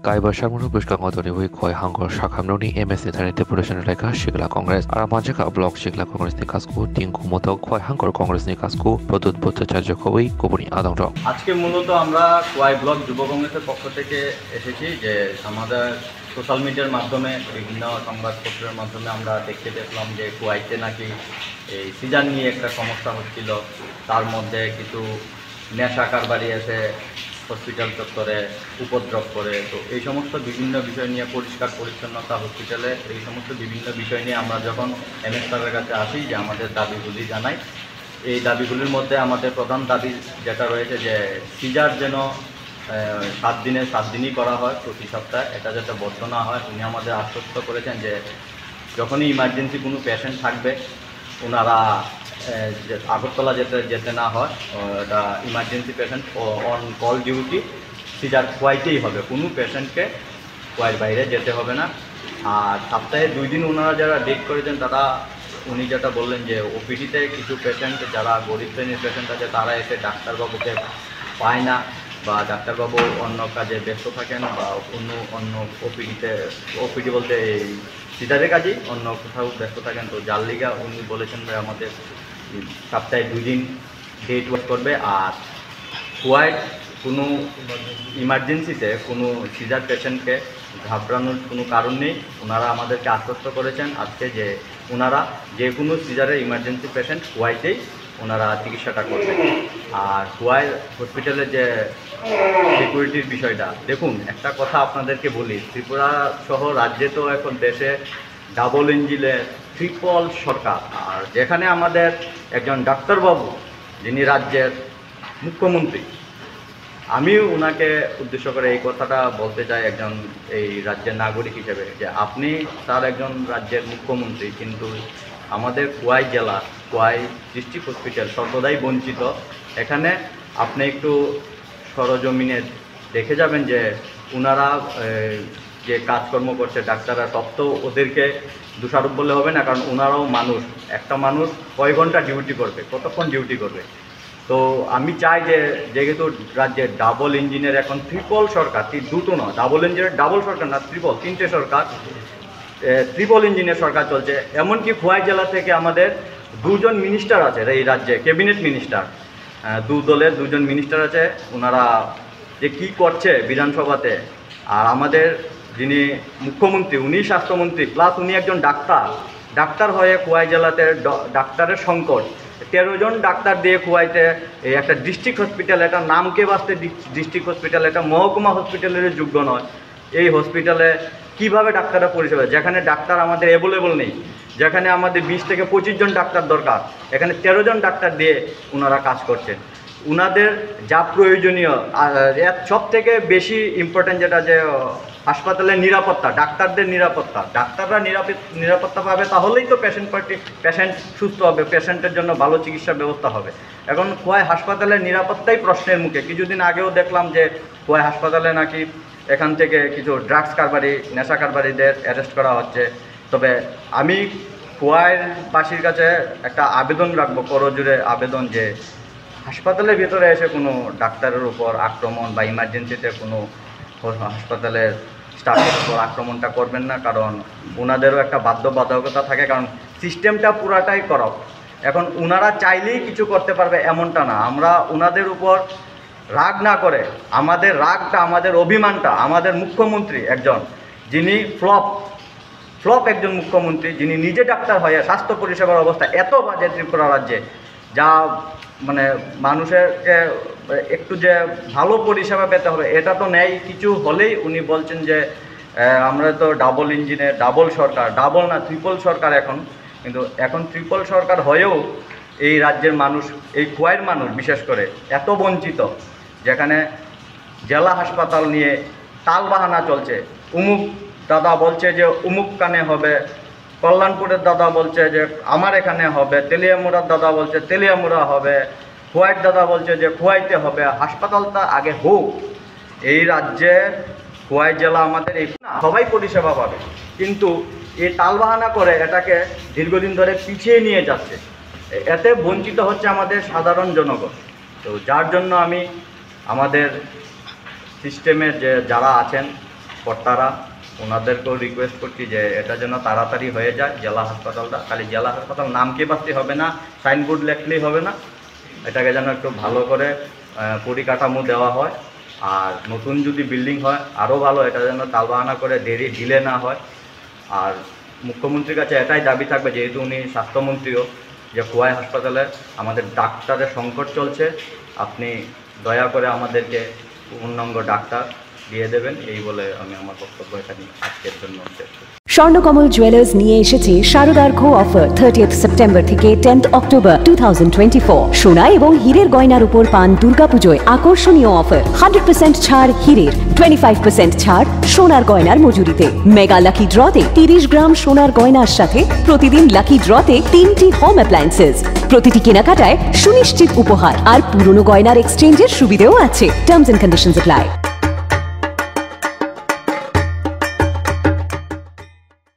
Kaiba Shamunu Bushkangotoni Wikoi Hangor Shakamnoni MS Internet Deputation Reka Shigla Congress Aramanjaka Block Shigla Congress Nikasku Tinku Moto Koi Hangor Congress Nikasku Produt Butchajakoi Kubuni Adangro আজকে মূলত আমরা কোয়াই block যুব কংগ্রেসের পক্ষ থেকে এসেছি যে আমাদের সোশ্যাল মিডিয়ার মাধ্যমে বিভিন্ন সংবাদপত্রের মাধ্যমে আমরা দেখলাম যে কোয়াইতে নাকি এই সিজন নিয়ে একটা সমস্যা হচ্ছিল। তার মধ্যে কিছু নেশা কারবারি এসে হসপিটাল চত্বরে উপদ্রব করে, তো এই সমস্ত বিভিন্ন বিষয় নিয়ে পরিষ্কার পরিচ্ছন্নতা হসপিটালে এই সমস্ত বিভিন্ন বিষয় নিয়ে আমরা যখন এমএস স্যারের কাছে আসি যে আমাদের দাবিগুলি জানাই, এই দাবিগুলির মধ্যে আমাদের প্রধান দাবি যেটা রয়েছে যে সিজার যেন 7 দিনে 7 দিনই করা হয় প্রতি সপ্তাহে, এটা যাতে বদ্ধ না হয়। উনি আমাদের আশ্বস্ত করেছেন যে যখনই ইমার্জেন্সি কোনো পেশেন্ট থাকবে ওনারা আগরতলা যেতে না হয়, এটা emergency patient on call duty caesar খোয়াইতেই হবে, কোনো পেশেন্টকে খোয়াইয়ের বাইরে যেতে হবে না। আর সপ্তাহে 2 দিন ওনারা যারা ডেট করেছেন তারা উনি যেটা বললেন যে ওপিডিতে কিছু পেশেন্ট যারা গরিব শ্রেণীর পেশেন্ট আছে তারা এসে ডাক্তারবাবুকে পায় না বা ডাক্তারবাবু অন্য কাজে ব্যস্ত থাকেন বা অন্য ওপিডি বলতে এই সিজারের কাজেই অন্য কোথাও ব্যস্ত থাকেন, তো যার লিগা উনি বলেছেন যে আমাদের সপ্তাহে 2 দিন ডেট ওয়ার্ক করবে। আর কোয়াইট কোনো ইমার্জেন্সিতে কোনো সিজার পেশেন্টকে ঘাবড়ানোর কোনো কারণ নেই। ওনারা আমাদেরকে আশ্বস্ত করেছেন আজকে যে ওনারা যে কোনো সিজারের ইমার্জেন্সি পেশেন্ট কোয়াইতেই ওনারা চিকিৎসাটা করবেন। আর কোয়াই হসপিটালের যে সিকিউরিটির বিষয়টা দেখুন, একটা কথা আপনাদেরকে বলি, ত্রিপুরা সহ রাজ্যে তো এখন দেশে ডাবল ইঞ্জিনের ট্রিপল সরকার, আর যেখানে আমাদের একজন ডাক্তারবাবু যিনি রাজ্যের মুখ্যমন্ত্রী, আমি ওনাকে উদ্দেশ্য করে এই কথাটা বলতে চাই একজন এই রাজ্যের নাগরিক হিসেবে যে আপনি তার একজন রাজ্যের মুখ্যমন্ত্রী, কিন্তু আমাদের কোয়াই জেলা কোয়াই ডিস্ট্রিক্ট হসপিটাল সর্বদাই বঞ্চিত। এখানে আপনি একটু সরজমিনে দেখে যাবেন যে ওনারা যে কাজকর্ম করছে ডাক্তাররা, সব তো ওদেরকে দোষারোপ বললে হবে না, কারণ ওনারাও মানুষ। একটা মানুষ কয় ঘন্টা ডিউটি করবে, কতক্ষণ ডিউটি করবে? তো আমি চাই যে যেহেতু রাজ্যে ডাবল ইঞ্জিনের এখন ট্রিপল সরকার, দুটো না, ডাবল ইঞ্জিনের ডাবল সরকার না, তিনটে সরকার, ট্রিপল ইঞ্জিনের সরকার চলছে। এমনকি খোয়াই জেলা থেকে আমাদের 2 জন মিনিস্টার আছে এই রাজ্যে, ক্যাবিনেট মিনিস্টার, 2 দলের 2 জন মিনিস্টার আছে। ওনারা যে কী করছে বিধানসভাতে, আর আমাদের যিনি মুখ্যমন্ত্রী উনি স্বাস্থ্যমন্ত্রী প্লাস উনি একজন ডাক্তার হয়ে খোয়াই জেলাতে ডাক্তারের সংকট, 13 জন ডাক্তার দিয়ে খোয়াইতে এই একটা ডিস্ট্রিক্ট হসপিটাল, এটা নামকে বাঁচতে ডিস্ট্রিক্ট হসপিটাল, এটা মহকুমা হসপিটালের যোগ্য নয়। এই হসপিটালে কিভাবে ডাক্তাররা পরিষেবা, যেখানে ডাক্তার আমাদের অ্যাভেলেবল নেই, যেখানে আমাদের 20 থেকে 25 জন ডাক্তার দরকার, এখানে 13 জন ডাক্তার দিয়ে ওনারা কাজ করছেন। ওনাদের যা প্রয়োজনীয়, সব থেকে বেশি ইম্পর্ট্যান্ট যেটা যে হাসপাতালের নিরাপত্তা, ডাক্তারদের নিরাপত্তা, ডাক্তাররা নিরাপত্তা পাবে তাহলেই তো পেশেন্ট সুস্থ হবে, পেশেন্টের জন্য ভালো চিকিৎসা ব্যবস্থা হবে। এখন খোয়াই হাসপাতালের নিরাপত্তাই প্রশ্নের মুখে। কিছুদিন আগেও দেখলাম যে খোয়াই হাসপাতালে নাকি এখান থেকে কিছু ড্রাগস কারবারি, নেশা কারবারিদের অ্যারেস্ট করা হচ্ছে। তবে আমি খোয়াইবাসীর কাছে একটা আবেদন রাখবো, করজোড়ে আবেদন, যে হাসপাতালের ভিতরে এসে কোনো ডাক্তারের উপর আক্রমণ বা ইমার্জেন্সিতে কোনো হাসপাতালের স্টাফের উপর আক্রমণটা করবেন না, কারণ ওনাদেরও একটা বাধ্যবাধকতা থাকে, কারণ সিস্টেমটা পুরাটাই করব। এখন ওনারা চাইলেই কিছু করতে পারবে এমনটা না। আমরা ওনাদের উপর রাগ না করে, আমাদের রাগটা, আমাদের অভিমানটা আমাদের মুখ্যমন্ত্রী একজন যিনি ফ্লপ একজন মুখ্যমন্ত্রী, যিনি নিজে ডাক্তার হয়ে স্বাস্থ্য পরিষেবার অবস্থা এত বাজে ত্রিপুরা রাজ্যে, যা মানে মানুষেরকে একটু যে ভালো পরিষেবা পেতে হবে এটা তো নেই, কিছু হলেই উনি বলছেন যে আমরা তো ডাবল ইঞ্জিনের ডাবল সরকার, ডাবল না ট্রিপল সরকার এখন। কিন্তু এখন ট্রিপল সরকার হয়েও এই রাজ্যের মানুষ, এই খোয়াইয়ের মানুষ বিশেষ করে এত বঞ্চিত, যেখানে জেলা হাসপাতাল নিয়ে তালবাহানা চলছে। উমুক দাদা বলছে যে উমুক কানে হবে, কল্যাণপুরের দাদা বলছে যে আমার এখানে হবে, তেলিয়ামুড়ার দাদা বলছে তেলিয়ামুড়া হবে, খোয়াইট দাদা বলছে যে খোয়াইতে হবে। হাসপাতালটা আগে হোক। এই রাজ্যে খোয়াই জেলা আমাদের এই সবাই পরিষেবা পাবে, কিন্তু এই তালবাহানা করে এটাকে দীর্ঘদিন ধরে পিছিয়ে নিয়ে যাচ্ছে, এতে বঞ্চিত হচ্ছে আমাদের সাধারণ জনগণ। তো যার জন্য আমি আমাদের সিস্টেমের যে যারা আছেন কর্তারা ওনাদেরকেও রিকোয়েস্ট করছি যে এটা যেন তাড়াতাড়ি হয়ে যায় জেলা হাসপাতালটা। খালি জেলা হাসপাতাল নামকে বাঁচতে হবে না, সাইনবোর্ড লেখলেই হবে না, এটাকে যেন একটু ভালো করে পরিকাঠামো দেওয়া হয়। আর নতুন যদি বিল্ডিং হয় আরও ভালো, এটা যেন তালবাহানা করে ডিলে না হয়। আর মুখ্যমন্ত্রীর কাছে এটাই দাবি থাকবে, যেহেতু উনি স্বাস্থ্যমন্ত্রীও, যে খোয়াই হাসপাতালে আমাদের ডাক্তারের সংকট চলছে, আপনি দয়া করে আমাদেরকে পূর্ণাঙ্গ ডাক্তার দিয়ে দেবেন, এই বলে আমি আমার বক্তব্য এখানে আজকের জন্য শেষ করছি। স্বর্ণকমল জুয়েলার্স নিয়ে এসেছে শারদার খো অফার 30th সেপ্টেম্বর থেকে 10th অক্টোবর 2024। সোনা এবং হীরের গয়নার উপর পান দুর্গাপুজোয় আকর্ষণীয় অফার। 100% ছাড় হীরের, 25% ছাড় সোনার গয়নার মজুরিতে। মেগা লাকি ড্রতে 30 গ্রাম সোনার গয়নার সাথে প্রতিদিন লাকি ড্রতে 3টি হোম অ্যাপ্লায়েন্সেস। প্রতিটি কেনাকাটায় সুনিশ্চিত উপহার আর পুরনো গয়নার এক্সচেঞ্জের সুবিধেও আছে। Terms and conditions apply.